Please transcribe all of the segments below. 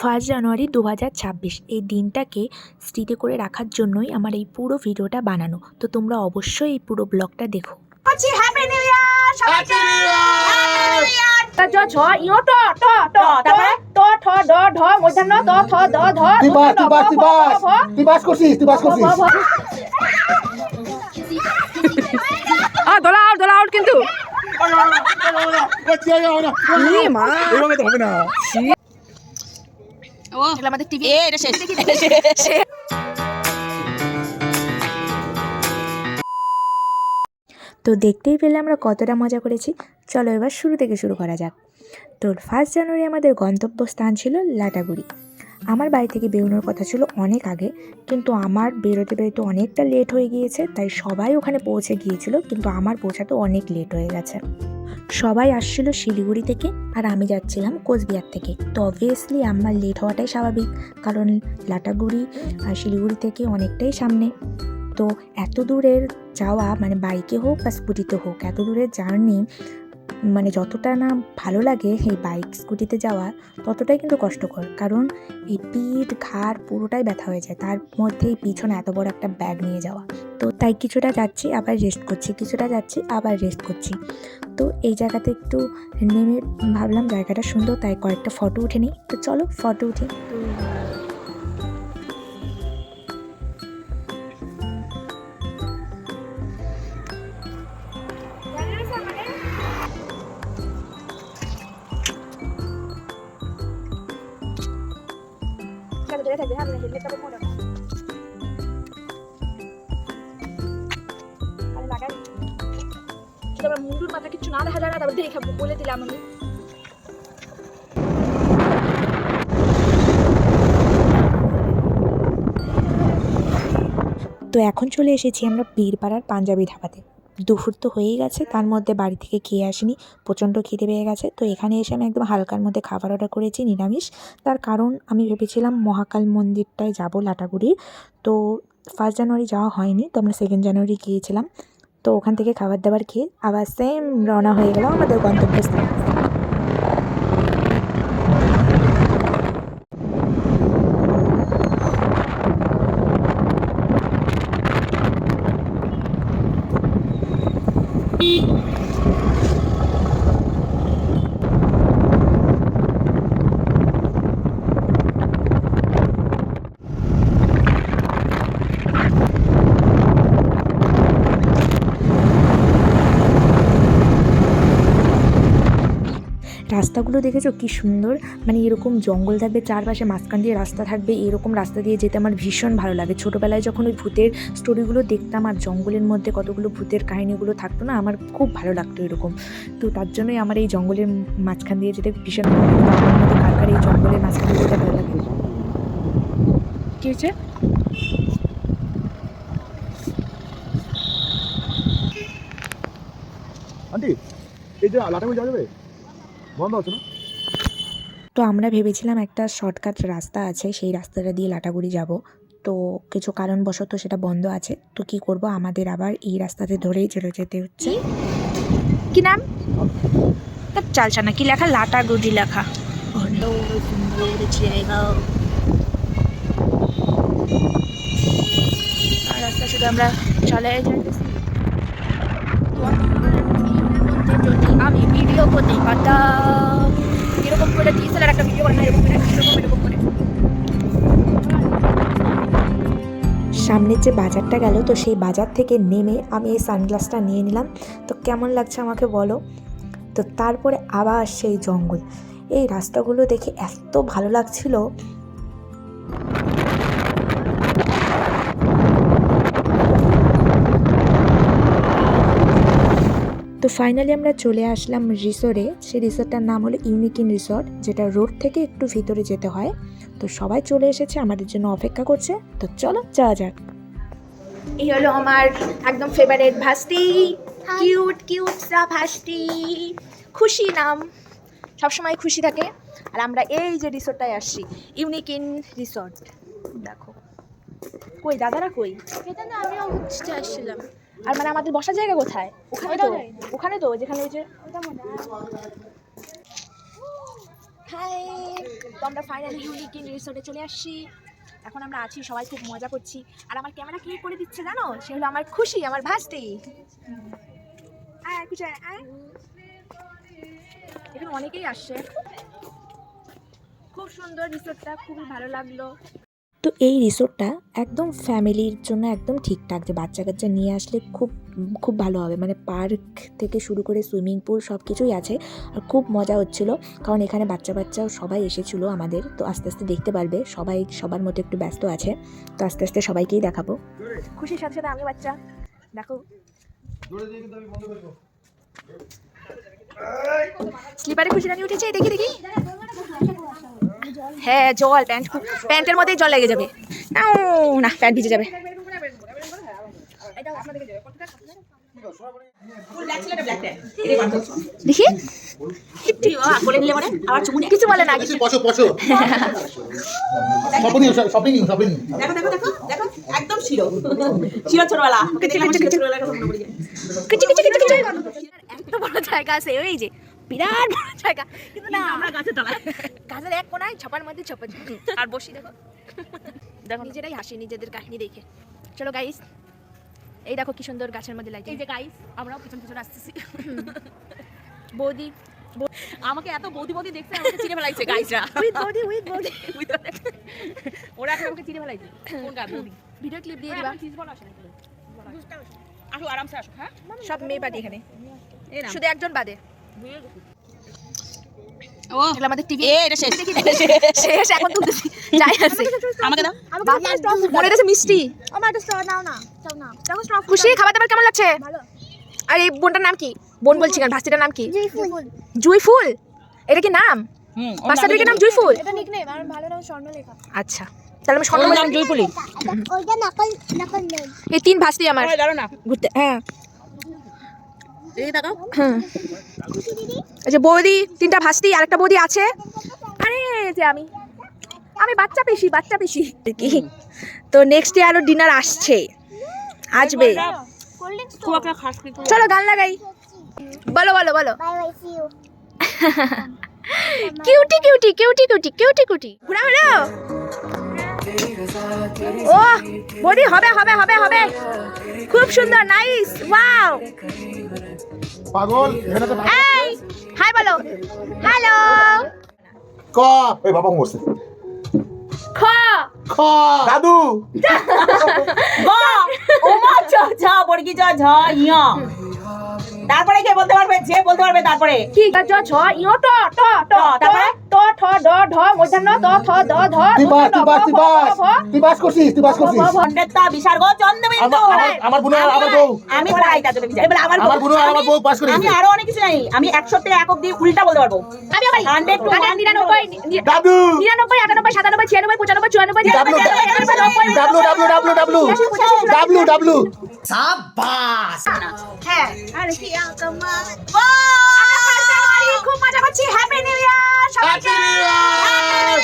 1 জানুয়ারি 2026 এই দিনটাকে স্মৃতি করে রাখার জন্যই আমার এই পুরো ভিডিওটা বানানো। তো তোমরা অবশ্যই এই পুরো ব্লগটা দেখো। হ্যাপি নিউ ইয়ার সবাইকে, হ্যাপি নিউ ইয়ার। জ ছ ইও ট ট ট তারপরে ট ঠ ড ঢ মধ্যাহ্ন ত থ দ ধ তুই বাস করছিস দোলা আউট কিন্তু মা এভাবে তো হবে না। ও এগুলো আমাদের টিভি এটা শেষ। তো দেখতেই পেলে আমরা কতটা মজা করেছি। চলো এবার শুরু থেকে শুরু করা যাক। তো 1 জানুয়ারি আমাদের গন্তব্যস্থান ছিল লাটাগুড়ি। আমার বাড়ি থেকে বেরোনোর কথা ছিল অনেক আগে, কিন্তু আমার বেরোতে অনেকটা লেট হয়ে গিয়েছে, তাই সবাই ওখানে পৌঁছে গিয়েছিল, কিন্তু আমার পৌঁছাতে অনেক লেট হয়ে গেছে। সবাই আসছিল শিলিগুড়ি থেকে আর আমি যাচ্ছিলাম কোচবিহার থেকে। তো অবভিয়াসলি আমার লেট হওয়াটাই স্বাভাবিক, কারণ লাটাগুড়ি আর শিলিগুড়ি থেকে অনেকটাই সামনে। তো এত দূরের যাওয়া, মানে বাইকে হোক বা স্কুটিতে হোক, এত দূরের জার্নি মানে যতটা না ভালো লাগে এই বাইক স্কুটিতে যাওয়া, ততটাই কিন্তু কষ্টকর, কারণ এই পিঠ ঘাড় পুরোটাই ব্যথা হয়ে যায়, তার মধ্যে এই পিছনে এত বড় একটা ব্যাগ নিয়ে যাওয়া। তো তাই কিছুটা যাচ্ছি আবার রেস্ট করছি, কিছুটা যাচ্ছি আবার রেস্ট করছি। তো এই জায়গাতে একটু নেমে ভাবলাম জায়গাটা সুন্দর, তাই কয়েকটা ফটো উঠে নিই। তো চলো ফটো উঠি। মুন্ডুর মাথা কিছু না দেখা যায় না, তারপর দেখে বলে দিলাম আমি। তো এখন চলে এসেছি আমরা বীরপাড়ার পাঞ্জাবি ধাবাতে। দুপুর তো হয়েই গেছে, তার মধ্যে বাড়ি থেকে খেয়ে আসিনি, প্রচণ্ড খিদে পেয়ে গেছে। তো এখানে এসে আমি একদম হালকার মধ্যে খাবার অর্ডার করেছি, নিরামিষ। তার কারণ আমি ভেবেছিলাম মহাকাল মন্দিরটায় যাব লাটাগুড়ির। তো 1 জানুয়ারি যাওয়া হয়নি, তো আমরা 2 জানুয়ারি গিয়েছিলাম। তো ওখান থেকে খাবার দাবার খেয়ে আবার সেম রওনা হয়ে গেলাম আমাদের গন্তব্যস্থানে। রাস্তাগুলো দেখেছো কি সুন্দর, মানে এরকম জঙ্গল থাকবে চারপাশে, মাঝখান দিয়ে রাস্তা থাকবে, এরকম রাস্তা দিয়ে যেতে আমার ভীষণ ভালো লাগে। ছোটোবেলায় যখন ওই ভূতের স্টোরিগুলো দেখতাম আর জঙ্গলের মধ্যে কতগুলো ভূতের কাহিনীগুলো থাকতো না, আমার খুব ভালো লাগতো এরকম। তো তার জন্যই আমার এই জঙ্গলের মাঝখান দিয়ে যেতে ভীষণ ভালো লাগতো। আমার মতো কার কার এই জঙ্গলের মাঝখান দিয়ে যেতে ভালো লাগে? কী হয়েছে? আন্টি, এই যে লাটাগুড়ি যাওয়া যাবে? বন্ধ আছে না? তো আমরা ভেবেছিলাম একটা শর্টকাট রাস্তা আছে, সেই রাস্তাটা দিয়ে লাটাগুড়ি যাব। তো কিছু কারণবশত সেটা বন্ধ আছে। তো কি করব, আমাদের আবার এই রাস্তাতে ধরেই চলে যেতে হচ্ছে। কি নাম? চালছা না, কি লেখা? লাটাগুড়ি লেখা। আর রাস্তা শুধু আমরা চলে যাইতেছি। যদি আমি ভিডিও করতে পারতাম, এরকম করে ডিএসএলআর একটা ভিডিও বানাই, এরকম করে। সামনের যে বাজারটা গেল, তো সেই বাজার থেকে নেমে আমি এই সানগ্লাসটা নিয়ে নিলাম। তো কেমন লাগছে আমাকে বলো। তো তারপরে আবার সেই জঙ্গল, এই রাস্তাগুলো দেখে এত ভালো লাগছিল। তো ফাইনালি আমরা চলে আসলাম রিসোর্টে। সেই রিসোর্টটার নাম হলো ইউনিক ইন রিসোর্ট, যেটা রোড থেকে একটু ভিতরে যেতে হয়। তো সবাই চলে এসেছে, আমাদের জন্য অপেক্ষা করছে। তো চলো যাওয়া যাক। এই হলো আমার একদম ফেভারিট ভাস্তি, কিউট সা ভাস্তি। খুশি নাম, সবসময় খুশি থাকে। আর আমরা এই যে রিসোর্টটায় আসছি, ইউনিক ইন রিসোর্ট। দেখো কই দাদারা কই? এটা না আমি উঠতে আসছিলাম। আর মানে আমাদের বসার জায়গা কোথায়? ওখানে তো যেখানে ওই যে হাই, তো আমরা ফাইনালি ইউনিক রিসোর্টে চলে আসছি। এখন আমরা আছি, সবাই খুব মজা করছি। আর আমার ক্যামেরা কে করে দিচ্ছে জানো? সে হলো আমার খুশি, আমার ভাস্তি। খুশি এখানে অনেকেই আসছে। খুব সুন্দর রিসোর্টটা, খুবই ভালো লাগলো। তো এই রিসোর্টটা একদম ফ্যামিলির জন্য একদম ঠিকঠাক, যে বাচ্চা কাচ্চা নিয়ে আসলে খুব খুব ভালো হবে। মানে পার্ক থেকে শুরু করে সুইমিং পুল সব কিছুই আছে। আর খুব মজা হচ্ছিল, কারণ এখানে বাচ্চাও সবাই এসেছিলো আমাদের। তো আস্তে আস্তে দেখতে পারবে, সবাই সবার মতো একটু ব্যস্ত আছে। তো আস্তে আস্তে সবাইকেই দেখাবো। খুশির সাথে সাথে আমি বাচ্চা, দেখো স্লিপারে খুশি রানি উঠেছে। দেখি দেখি, হ্যাঁ জল, প্যান্টের মধ্যেই জল লেগে যাবে। না, প্যান্ট ভিজে যাবে। দেখি কিছু বলে না, একদম শিরো ছোটবেলা এত বড় জায়গা আছে, ওই যে বিরাট বড় জায়গা, কিন্তু না আমরা গাছের এক কোনায় ছপার মধ্যে ছপা আর বসি। দেখো দেখো, নিজেরাই হাসি নিজেদের কাহিনী দেখে। চলো গাইস, এই দেখো কি সুন্দর গাছের মধ্যে লাইট। এই যে গাইস, আমরাও পিছন পিছন আসতেছি। বৌদি আমাকে এত বৌদি দেখছে, আমাকে চিনে ফেলাইছে গাইসরা। উইথ বৌদি ওরা এখন আমাকে চিনে ফেলাইছে। কোন গা বৌদি? ভিডিও ক্লিপ দিয়ে দিবা। আসো আরামসে আসো। হ্যাঁ, সব মেয়ে পার্টি এখানে, শুধু একজন বাদে। ও এগুলো আমাদের টিভি। এটা শেষ। শেষ, এখন তুলতেছি। যাই আছে, আমাকে দাও। মনে রয়েছে মিষ্টি। আমার একটা স্ট্র নাও না, চাও না। দেখো স্ট্র খুশি, খাবার দাবার কেমন লাগছে? ভালো। আর এই বোনটার নাম কি? বোন বলছি কেন, ভাস্তিটার নাম কি? জয়ফুল। জুইফুল। এটা কি নাম? ভাস্তা দুইটার নাম জুইফুল। এটা নিকনেম, আর ভালো নাম স্বর্ণলেখা। আচ্ছা, তাহলে আমি স্বর্ণ নাম জয়ফুলি। ওইটা নকল নেম। এই তিন ভাস্তি আমার দাঁড়ো না, ঘুরতে। হ্যাঁ এই দেখো। হ্যাঁ, এই যে বৌদি, তিনটা ভাস্তি, আরেকটা বৌদি আছে। আরে যে আমি বাচ্চা পেশি কি। তো নেক্সট ডে আরো ডিনার আসছে, আসবে। কোল্ড ড্রিঙ্কস খুব একটা খাস কিছু। চলো গান লাগাই। বলো bye bye see you. Cutie ঘোরা হলো। ও বৌদি, হবে খুব সুন্দর, নাইস, ওয়াও। পাগল এখানে তো এই হাই বলো, হ্যালো। ক এই বাবা মরছে খ খ দাদু বা ওমা ঝ বর্গি ঝ ইয়া। তারপরে কে বলতে পারবে? যে বলতে পারবে তারপরে কি জ ঝ ইও ট ট ট তারপরে ট ঠ ড ঢ মূর্ধন্য ত থ দ ধ তুই বাস করছিস পণ্ডিতা বিসর্গ চন্দ্রবিন্দু। আমার বোন আর আমার বউ আমি পড়াই তা তুমি এবারে আমার বোন আর আমার বউ পাস করেছে। আমি আরো অনেক কিছু জানি। আমি 100 থেকে 1 অবধি উল্টা বলতে পারবো। আমি আবার 100 টু 99 দাদু 99 98 97 96 95 96 ডাব্লু হ্যাঁ। আরে কি কামাল। খুব মজা করছি। হ্যাপি নিউ ইয়ার সবাইকে।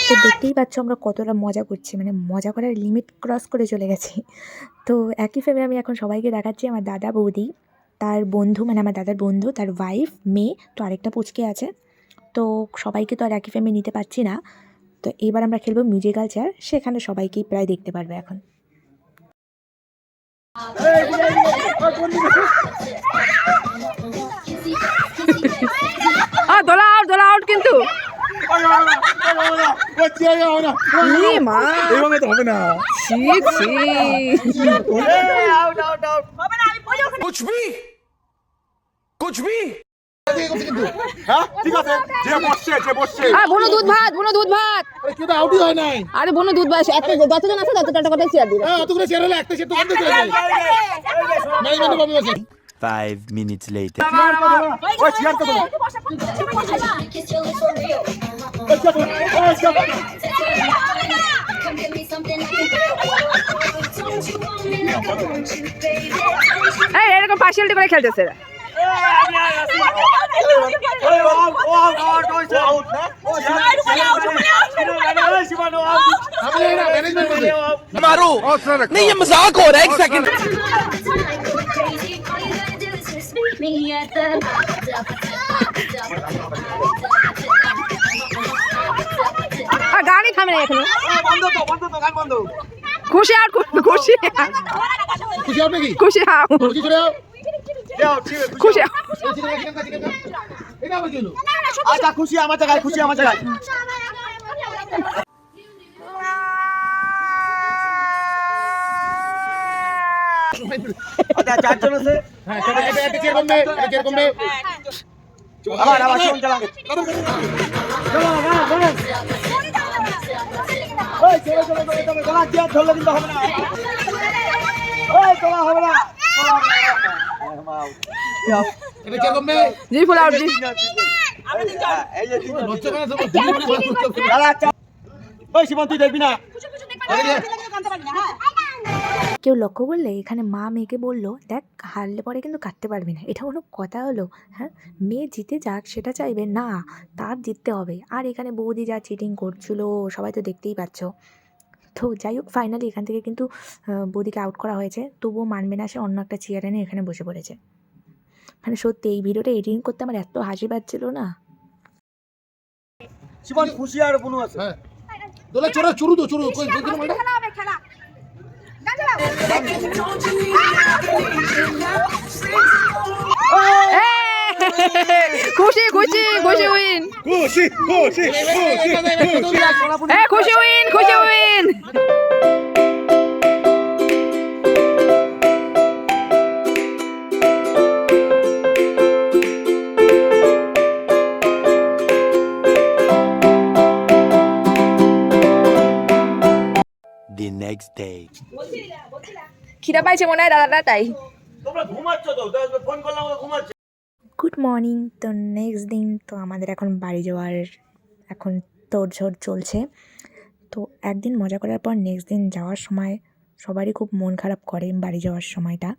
তো দেখতেই পাচ্ছ আমরা কতটা মজা করছি, মানে মজা করার লিমিট ক্রস করে চলে গেছি। তো একই ফ্রেমে আমি এখন সবাইকে দেখাচ্ছি আমার দাদা বৌদি, তার বন্ধু, মানে আমার দাদার বন্ধু, তার ওয়াইফ, মেয়ে, তো আরেকটা পুচকে আছে। তো সবাইকে তো আর একই ফ্রেমে নিতে পারছি না। তো এবার আমরা খেলবো মিউজিক্যাল চেয়ার, সেখানে সবাইকেই প্রায় দেখতে পারবে এখন। দোলা আউট কিন্তু। মা এইভাবে তো হবে না। कुछ भी হ্যাঁ ঠিক আছে, যে বসছে বুনো দুধ ভাত আরে কেউ তো আউটই হয় নাই। আরে বুনো দুধ ভাত একটা যতজন আছে ততটা কথা শেয়ার দিবে। হ্যাঁ অতগুলো চেয়ার হলে একটা চেয়ার তো বন্ধ করে দেয়। ম্যানেজমেন্ট পাবে বসে 5 minutes later. ওই চেয়ার তো এই এরকম পার্সিয়ালিটি করে খেলতেছে এরা। मारो नहीं, ये मजाक हो रहा है। एक सेकंड না এখনো। বন্ধ তো গান বন্ধ। খুশি আর খুশি খুশি হবে কি? খুশি হাও খুশি চলে যাও। যাও ঠিক আছে খুশি হাও। এটা হবে কেন? আচ্ছা খুশি আমার জায়গায়, খুশি আমার জায়গায়। আচ্ছা চারজন আছে। হ্যাঁ এটা চেয়ার কমবে, এটা চেয়ার কমবে। আবার শোন চালা। ওই চলো চলা চেয়ার ধরলে কিন্তু হবে না। ওই চলা হবে না। এটা চেয়ার কমবে। জি ফুল আউট জি। এই যে লজ্জা করে সব দাদা আচ্ছা। ওই শিবন তুই দেখবি না। কেউ লক্ষ্য করলে এখানে মা মেয়েকে বলল, দেখ হারলে পরে কিন্তু কাটতে পারবি না। এটা কোনো কথা হলো? হ্যাঁ, মেয়ে জিতে যাক সেটা চাইবে না, তার জিততে হবে। আর এখানে বৌদি যা চিটিং করছিল সবাই তো দেখতেই পাচ্ছ। তো যাই হোক, ফাইনালি এখান থেকে কিন্তু বৌদিকে আউট করা হয়েছে। তবুও মানবে না, সে অন্য একটা চেয়ার এনে এখানে বসে পড়েছে। মানে সত্যি এই ভিডিওটা এডিটিং করতে আমার এত হাসি পাচ্ছিল না। শিবন খুশি আর বুনু আছে। হ্যাঁ দোলা চোরা চুরু তো চুরু কই দেখি না খেলা হবে খেলা গান চালাও খুশি খুশি খুশি উইন খুশি খুশি খুশি উইন খুশি উইন। The next day. খিদা পাইছে মনে হয় দাদাটা, তাই তোমরা ঘুমাচ্ছ তো, ফোন করলাম ওরা ঘুমাচ্ছে। Good morning. তো নেক্সট দিন তো আমাদের এখন বাড়ি যাওয়ার এখন তোড়জোড় চলছে। তো একদিন মজা করার পর নেক্সট দিন যাওয়ার সময় সবারই খুব মন খারাপ করে বাড়ি যাওয়ার সময়টা।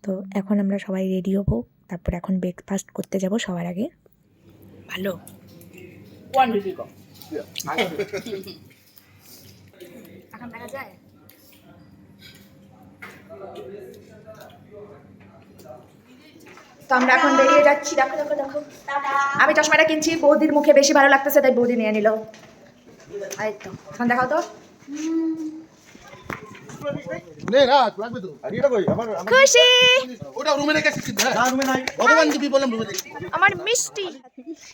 তো এখন আমরা সবাই রেডি হবো, তারপর এখন ব্রেকফাস্ট করতে যাব সবার আগে। ভালো এখন দেখা যায়। তো আমরা এখন বেরিয়ে যাচ্ছি। দেখো দেখো দেখো, আমি চশমাটা কিনছি, বৌদির মুখে বেশি ভালো লাগতেছে তাই বৌদি নিয়ে নিল। এই তো এখন দেখাও তো। নে না লাগবে তো আর এটা কই আমার খুশি ওটা রুমে রেখে এসেছি। হ্যাঁ না রুমে নাই। ভগবান দিবি বললাম রুমে রেখে। আমার মিষ্টি।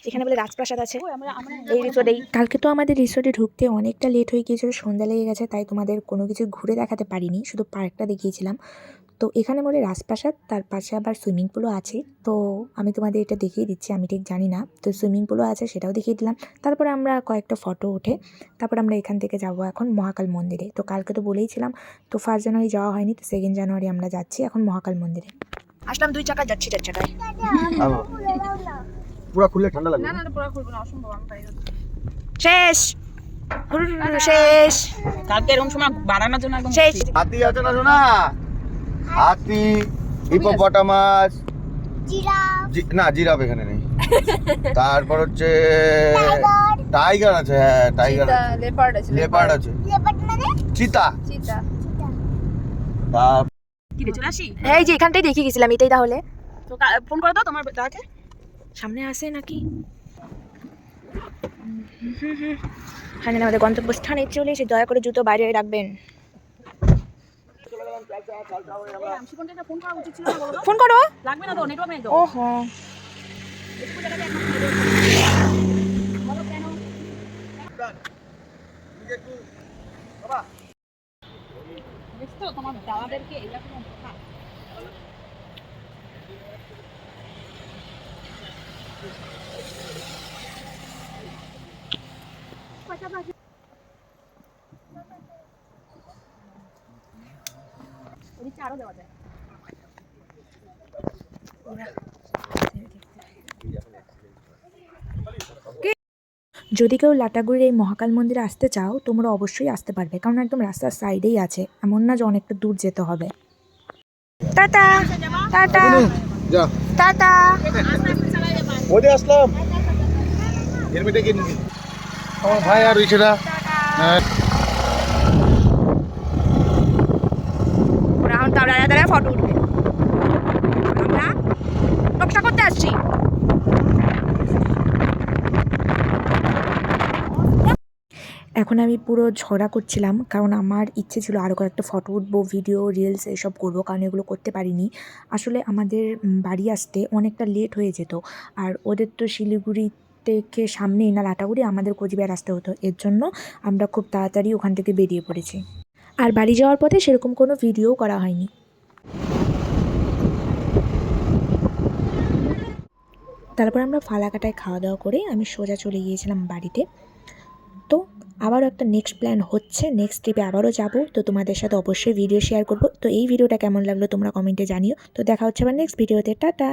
এখানে বলে রাজপ্রাসাদ আছে এই রিসোর্টেই। কালকে তো আমাদের রিসোর্টে ঢুকতে অনেকটা লেট হয়ে গিয়েছিল, সন্ধ্যা লেগে গেছে, তাই তোমাদের কোনো কিছু ঘুরে দেখাতে পারিনি, শুধু পার্কটা দেখিয়েছিলাম। তো এখানে বলে রাজপ্রাসাদ, তার পাশে আবার সুইমিং পুলও আছে। তো আমি তোমাদের এটা দেখিয়ে দিচ্ছি, আমি ঠিক জানি না। তো সুইমিং পুলও আছে, সেটাও দেখিয়ে দিলাম। তারপরে আমরা কয়েকটা ফটো উঠে তারপর আমরা এখান থেকে যাব এখন মহাকাল মন্দিরে। তো কালকে তো বলেইছিলাম, তো 1 জানুয়ারি যাওয়া হয়নি, তো 2 জানুয়ারি আমরা যাচ্ছি এখন মহাকাল মন্দিরে। আসলাম 2 চাকা, যাচ্ছি 4 চাকায়। পুরো খুললে ঠান্ডা লাগবে। শেষ শেষ কালকে এরকম সময় বাড়ানোর জন্য একদম শেষ। হাতি আছে না শোনা? হাতি, হিপোপটামাস, জিরাফ না জিরাফ এখানে নেই। তারপর হচ্ছে টাইগার আছে। হ্যাঁ টাইগার আছে, লেপার্ড আছে। লেপার্ড আছে, লেপার্ড মানে চিতা। চিতা। তার কি রে চলে আসি? এই যে এখানটাই দেখিয়ে গেছিলাম, এটাই তাহলে। তো ফোন করে দাও তোমার দাদাকে। সামনে আসে নাকি? হ্যাঁ, আমাদের গন্তব্যস্থানে চলে এসে দয়া করে জুতো বাইরে রাখবেন। ফোন করো। লাগবে না তো, নেটওয়ার্ক নেই তো। ওহো, দেখছো তোমার দাদাদেরকে এরকম আরো দেওয়া যায়। যদি কেউ লাটাগুড়ির এই মহাকাল মন্দিরে আসতে চাও, তোমরা অবশ্যই আসতে পারবে, কারণ একদম রাস্তার সাইডেই আছে, এমন না যে অনেকটা দূর যেতে হবে। টাটা টাটা যা টাটা। ওইদিকে আসলাম। হেলমেটে গিয়ে নিবি আমার ভাই আর রয়েছে না। হ্যাঁ ওরা এখন তার দাঁড়ায় ফটো উঠবে, আমরা নকশা করতে আসছি। এখন আমি পুরো ঝগড়া করছিলাম, কারণ আমার ইচ্ছে ছিল আরও কয়েকটা ফটো উঠবো, ভিডিও রিলস এসব করবো, কারণ এগুলো করতে পারিনি। আসলে আমাদের বাড়ি আসতে অনেকটা লেট হয়ে যেত, আর ওদের তো শিলিগুড়ি থেকে সামনেই না লাটাগুড়ি, আমাদের কোচবিহার আসতে হতো। এর জন্য আমরা খুব তাড়াতাড়ি ওখান থেকে বেরিয়ে পড়েছি, আর বাড়ি যাওয়ার পথে সেরকম কোনো ভিডিও করা হয়নি। তারপর আমরা ফালাকাটায় খাওয়া দাওয়া করে আমি সোজা চলে গিয়েছিলাম বাড়িতে। তো আবারও একটা নেক্সট প্ল্যান হচ্ছে, নেক্সট ট্রিপে আবারও যাব, তো তোমাদের সাথে অবশ্যই ভিডিও শেয়ার করব। তো এই ভিডিওটা কেমন লাগলো তোমরা কমেন্টে জানিও। তো দেখা হচ্ছে আবার নেক্সট ভিডিওতে, টাটা।